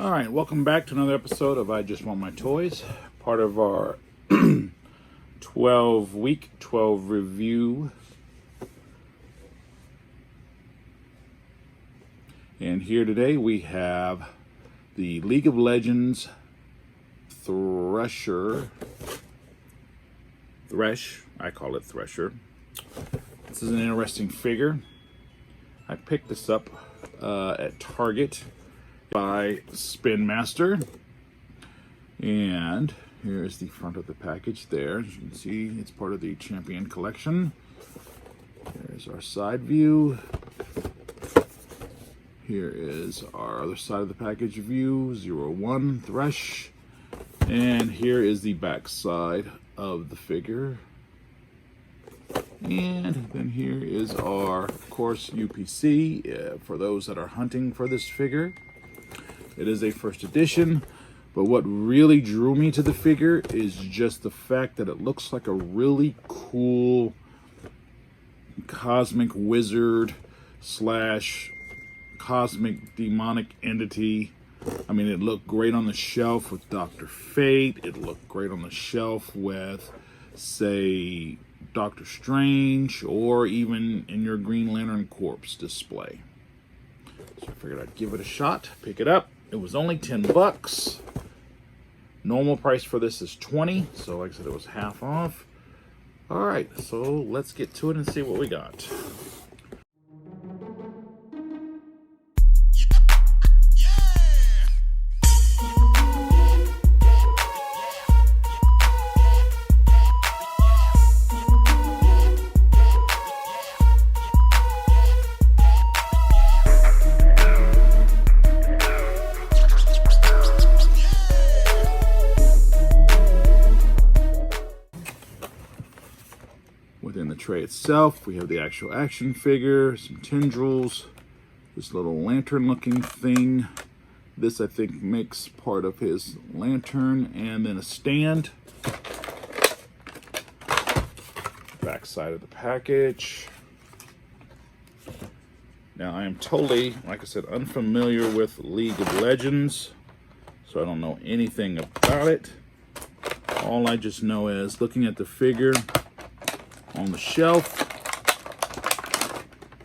All right, welcome back to another episode of I Just Want My Toys, part of our 12-week, 12 review. And here today we have the League of Legends Thresh, I call it Thresher. This is an interesting figure. I picked this up at Target by SpinMaster, and here's the front of the package there. As you can see, it's part of the Champion collection. There's our side view. Here is our other side of the package view, 01 Thresh, and here is the back side of the figure. And then here is our, of course, UPC for those that are hunting for this figure. It is a first edition, but what really drew me to the figure is just the fact that it looks like a really cool cosmic wizard slash cosmic demonic entity. I mean, it looked great on the shelf with Dr. Fate. It looked great on the shelf with, say, Doctor Strange, or even in your Green Lantern Corps display. So I figured I'd give it a shot, pick it up. It was only 10 bucks. Normal price for this is 20, so like I said, it was half off. All right, so let's get to it and see what we got. Within the tray itself, we have the actual action figure, some tendrils, this little lantern looking thing. This, I think, makes part of his lantern, and then a stand. Back side of the package. Now, I am totally, like I said, unfamiliar with League of Legends, so I don't know anything about it. All I just know is looking at the figure on the shelf,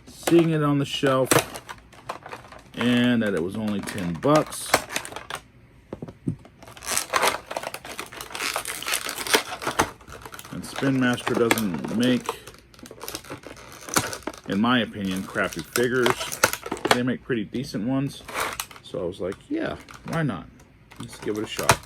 seeing it on the shelf, and that it was only 10 bucks. And SpinMaster doesn't make, in my opinion, crappy figures. They make pretty decent ones. So I was like, yeah, why not? Let's give it a shot.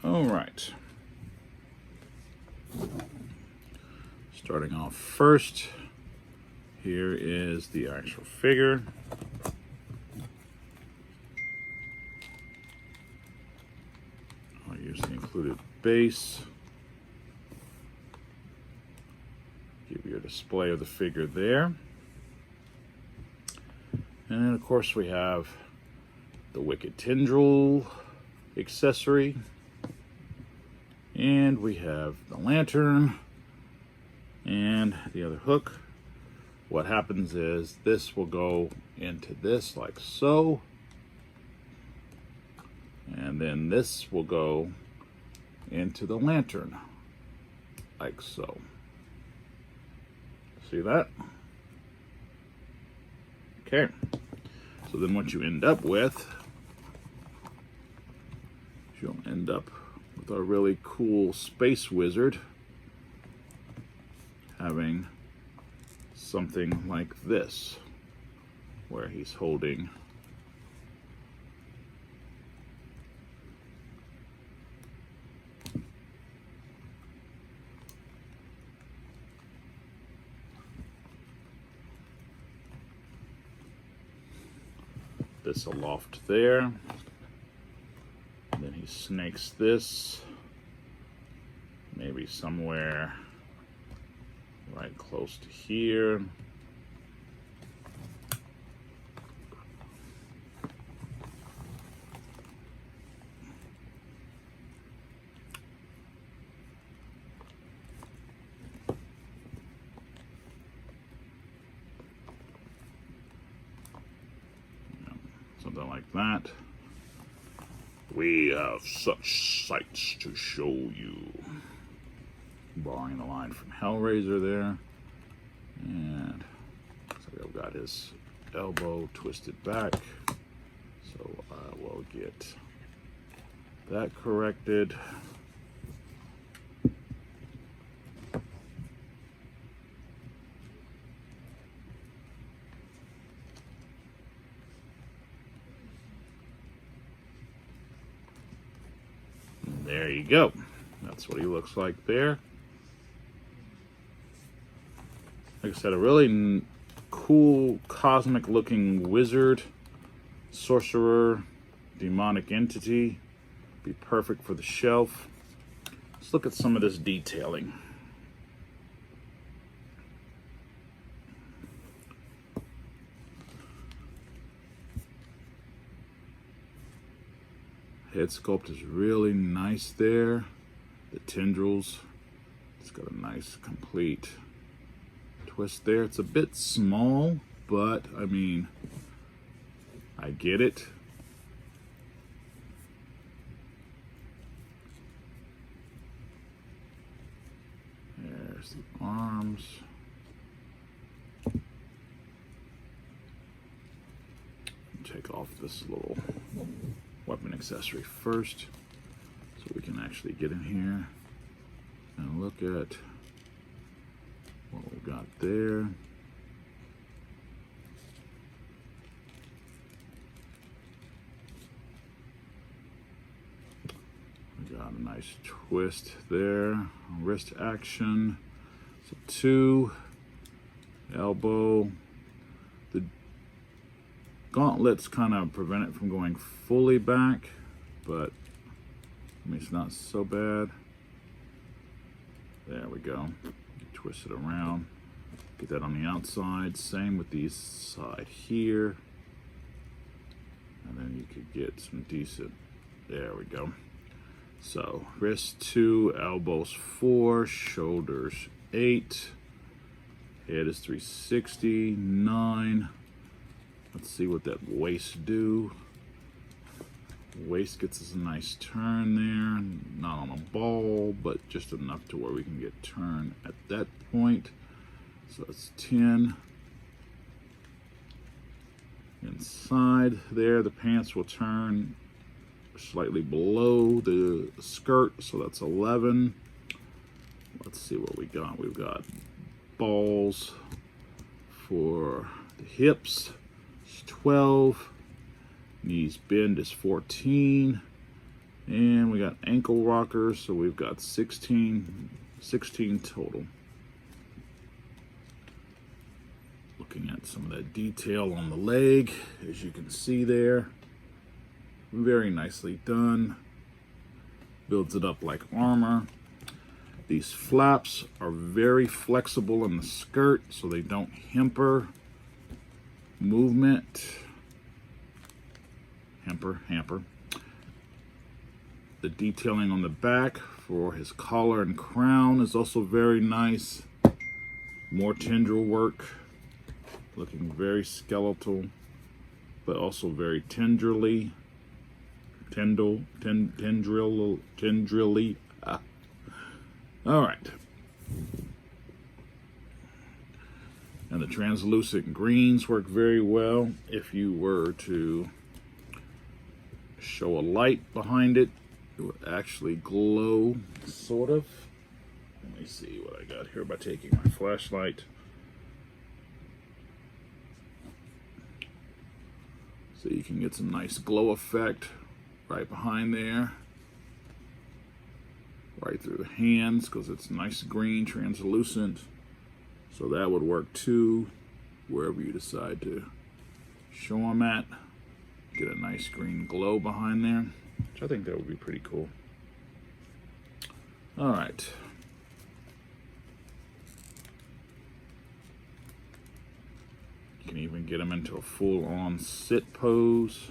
Alright, starting off first, here is the actual figure. I'll use the included base. Give you a display of the figure there. And then of course we have the Wicked Tendril accessory. And we have the lantern and the other hook. What happens is this will go into this like so. And then this will go into the lantern like so. See that? Okay. So then what you end up with, you'll end up with a really cool space wizard having something like this, where he's holding this aloft there. And then he snakes this maybe somewhere right close to here. Something like that. We have such sights to show you. Borrowing the line from Hellraiser there. And so we've got his elbow twisted back. So I will get that corrected. There you go. That's what he looks like there. Like I said, a really cool cosmic looking wizard, sorcerer, demonic entity. Be perfect for the shelf. Let's look at some of this detailing. Head sculpt is really nice there. The tendrils, it's got a nice complete twist there. It's a bit small, but I mean, I get it. There's the arms. Take off this little weapon accessory first so we can actually get in here and look at what we've got there. We got a nice twist there, wrist action. So 2, elbow. The gauntlets kind of prevent it from going fully back, but I mean, it's not so bad. There we go. Twist it around. Get that on the outside. Same with the side here. And then you could get some decent, there we go. So wrist 2, elbows 4, shoulders 8, head is 360, 9. Let's see what that waist do. Waist gets us a nice turn there, not on a ball, but just enough to where we can get turn at that point. So it's 10. Inside there, the pants will turn slightly below the skirt, so that's 11. Let's see what we got. We've got balls for the hips, it's 12. Knees bend is 14, and we got ankle rockers, so we've got 16 total. Looking at some of that detail on the leg, as you can see there, very nicely done. Builds it up like armor. These flaps are very flexible in the skirt, so they don't hamper movement. Hamper. The detailing on the back for his collar and crown is also very nice. More tendril work, looking very skeletal, but also very tendrily. Tendrily. All right. And the translucent greens work very well. If you were to show a light behind it, it would actually glow, sort of. Let me see what I got here by taking my flashlight. So you can get some nice glow effect right behind there, right through the hands, because it's nice green, translucent. So that would work too, wherever you decide to show them at. Get a nice green glow behind there, which I think that would be pretty cool. All right. and get him into a full-on sit pose.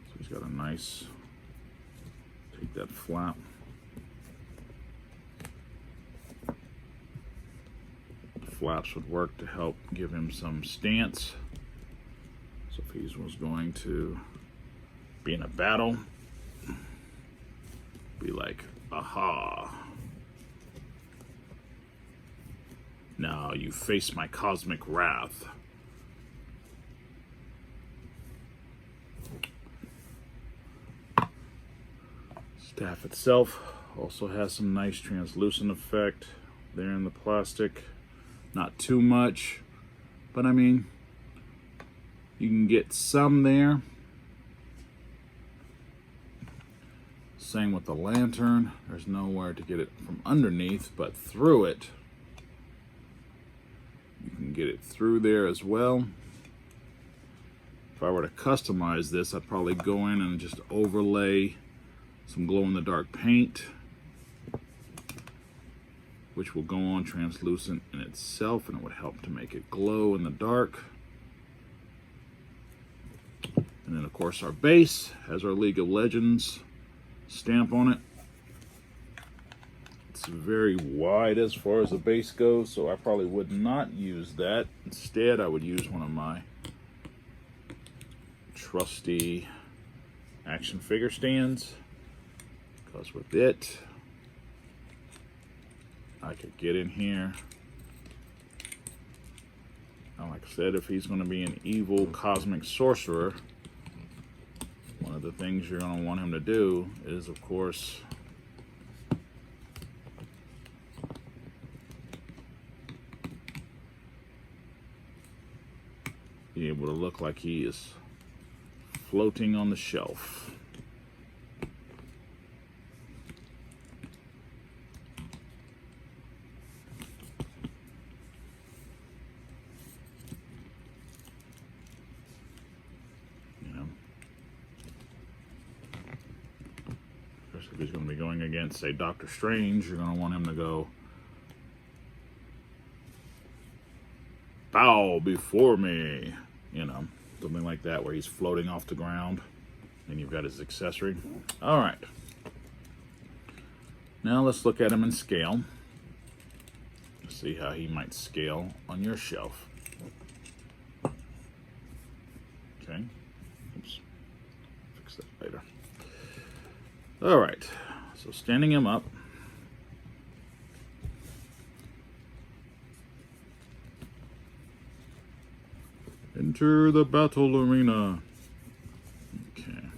So he's got a nice, take that flap. The flaps would work to help give him some stance. So if he was going to be in a battle, be like, aha. Now you face my cosmic wrath. Staff itself also has some nice translucent effect there in the plastic. Not too much, but I mean, you can get some there. Same with the lantern. There's nowhere to get it from underneath, but through it, you can get it through there as well. If I were to customize this, I'd probably go in and just overlay some glow-in-the-dark paint, which will go on translucent in itself, and it would help to make it glow in the dark. And then, of course, our base has our League of Legends stamp on it. It's very wide as far as the base goes, so I probably would not use that. Instead, I would use one of my trusty action figure stands, because with it, I could get in here. And like I said, if he's going to be an evil cosmic sorcerer, one of the things you're going to want him to do is, of course, be able to look like he is floating on the shelf. If he's going to be going against, say, Doctor Strange, you're going to want him to go, bow before me, you know, something like that, where he's floating off the ground, and you've got his accessory. All right. Now let's look at him in scale. See how he might scale on your shelf. Okay. Oops. Fix that later. All right, so standing him up, enter the battle arena. Okay.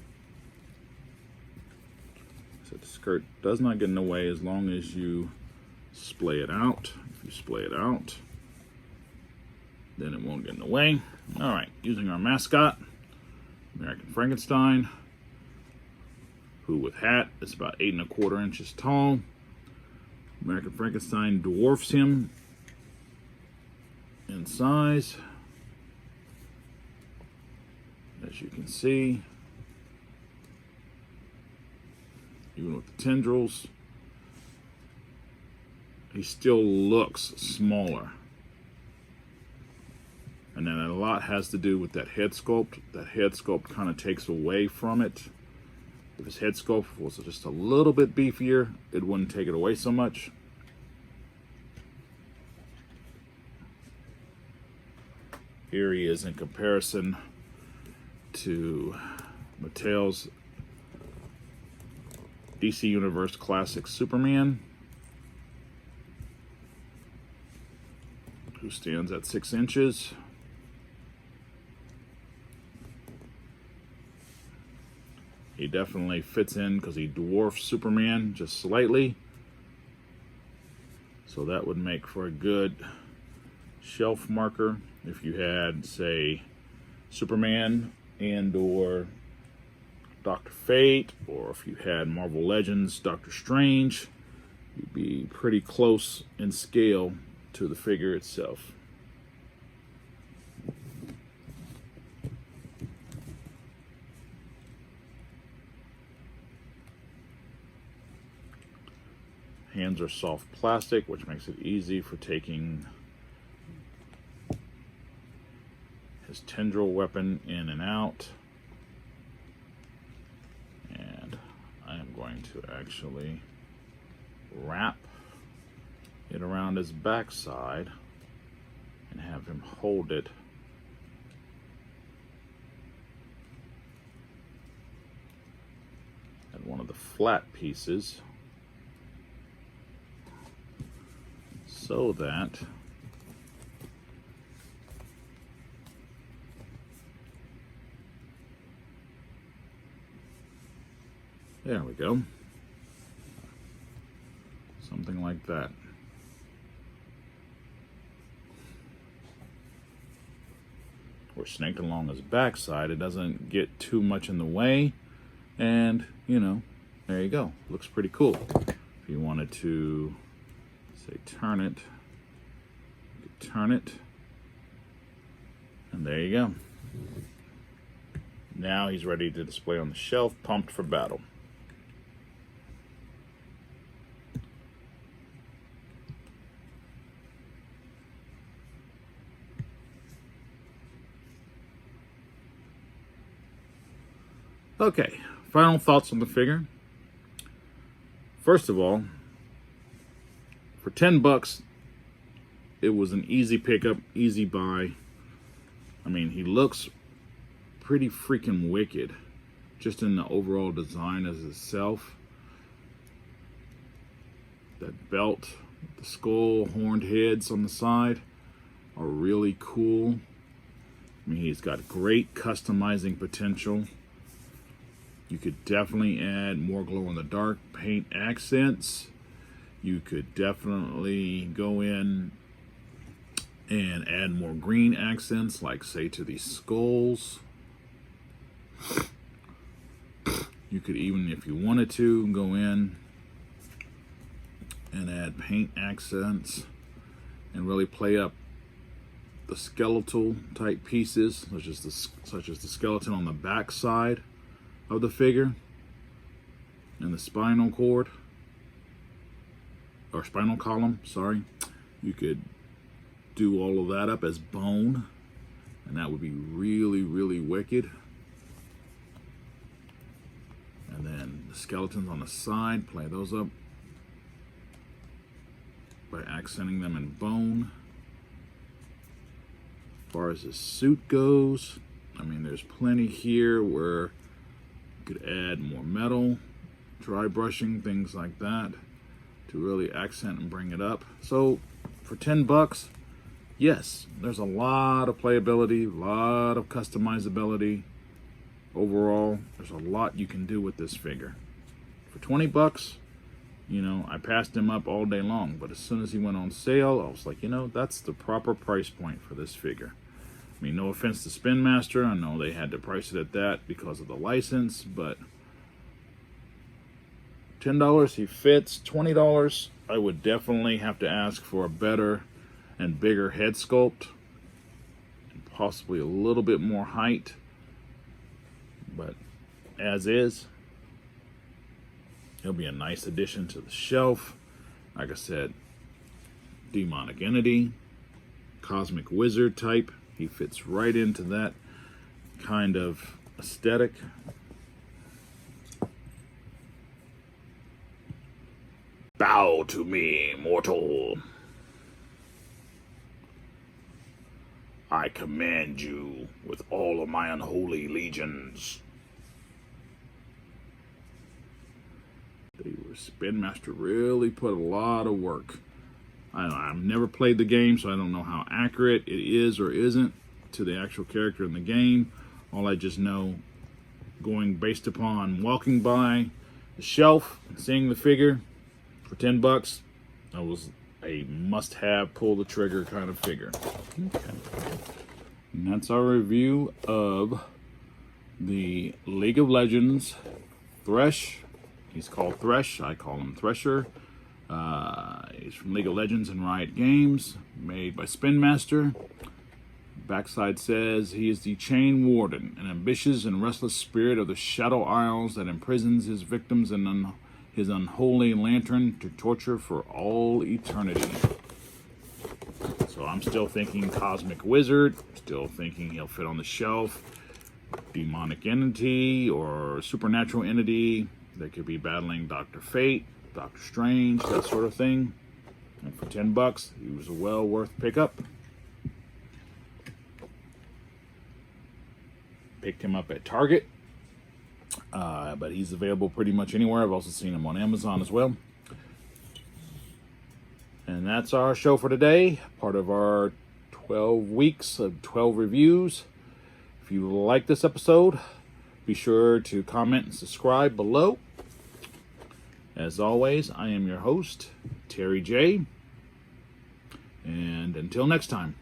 So the skirt does not get in the way as long as you splay it out. If you splay it out, then it won't get in the way. All right, using our mascot, American Frankenstein, who with hat is about 8 1/4 inches tall. American Frankenstein dwarfs him in size, as you can see. Even with the tendrils, he still looks smaller. And then a lot has to do with that head sculpt. That head sculpt kind of takes away from it. If his head sculpt was just a little bit beefier, it wouldn't take it away so much. Here he is in comparison to Mattel's DC Universe Classic Superman, who stands at 6 inches. He definitely fits in because he dwarfs Superman just slightly. So that would make for a good shelf marker. If you had, say, Superman and or Dr. Fate, or if you had Marvel Legends, Doctor Strange, you'd be pretty close in scale to the figure itself. Hands are soft plastic, which makes it easy for taking his tendril weapon in and out. And I am going to actually wrap it around his backside and have him hold it at one of the flat pieces so that there we go. Something like that. We're snaked along his backside. It doesn't get too much in the way. And, you know, there you go. Looks pretty cool. If you wanted to, say, turn it, you could turn it. And there you go. Now he's ready to display on the shelf, pumped for battle. Okay, final thoughts on the figure. First of all, for 10 bucks, it was an easy pickup, easy buy. I mean, he looks pretty freaking wicked, just in the overall design as itself. That belt, the skull, horned heads on the side are really cool. I mean, he's got great customizing potential. You could definitely add more glow-in-the-dark paint accents. You could definitely go in and add more green accents, like, say, to these skulls. You could even, if you wanted to, go in and add paint accents and really play up the skeletal type pieces, such as the skeleton on the back side of the figure and the spinal cord or spinal column, sorry. You could do all of that up as bone, and that would be really, really wicked. And then the skeletons on the side, play those up by accenting them in bone. As far as his suit goes, I mean, there's plenty here where you could add more metal, dry brushing, things like that, to really accent and bring it up. So for 10 bucks, yes, there's a lot of playability, a lot of customizability. Overall, there's a lot you can do with this figure. For 20 bucks, you know, I passed him up all day long, but as soon as he went on sale, I was like, you know, that's the proper price point for this figure. I mean, no offense to SpinMaster, I know they had to price it at that because of the license, but $10 he fits. $20, I would definitely have to ask for a better and bigger head sculpt, and possibly a little bit more height, but as is, he'll be a nice addition to the shelf. Like I said, demonic entity, cosmic wizard type. He fits right into that kind of aesthetic. Bow to me, mortal. I command you with all of my unholy legions. SpinMaster really put a lot of work. I've never played the game, so I don't know how accurate it is or isn't to the actual character in the game. All I just know, going based upon walking by the shelf and seeing the figure for 10 bucks, that was a must-have, pull the trigger kind of figure. Okay. And that's our review of the League of Legends Thresh. He's called Thresh. I call him THresher. He's from League of Legends and Riot Games, made by SpinMaster. Backside says he is the Chain Warden, an ambitious and restless spirit of the Shadow Isles that imprisons his victims in his unholy lantern to torture for all eternity. So So I'm still thinking Cosmic Wizard, still thinking he'll fit on the shelf. Demonic entity or supernatural entity that could be battling Dr. Fate, Doctor Strange, that sort of thing. And for $10, he was a well worth pickup. Picked him up at Target, but he's available pretty much anywhere. I've also seen him on Amazon as well. And that's our show for today, part of our 12 weeks of 12 reviews. If you like this episode, be sure to comment and subscribe below. As always, I am your host, Terry J. And until next time.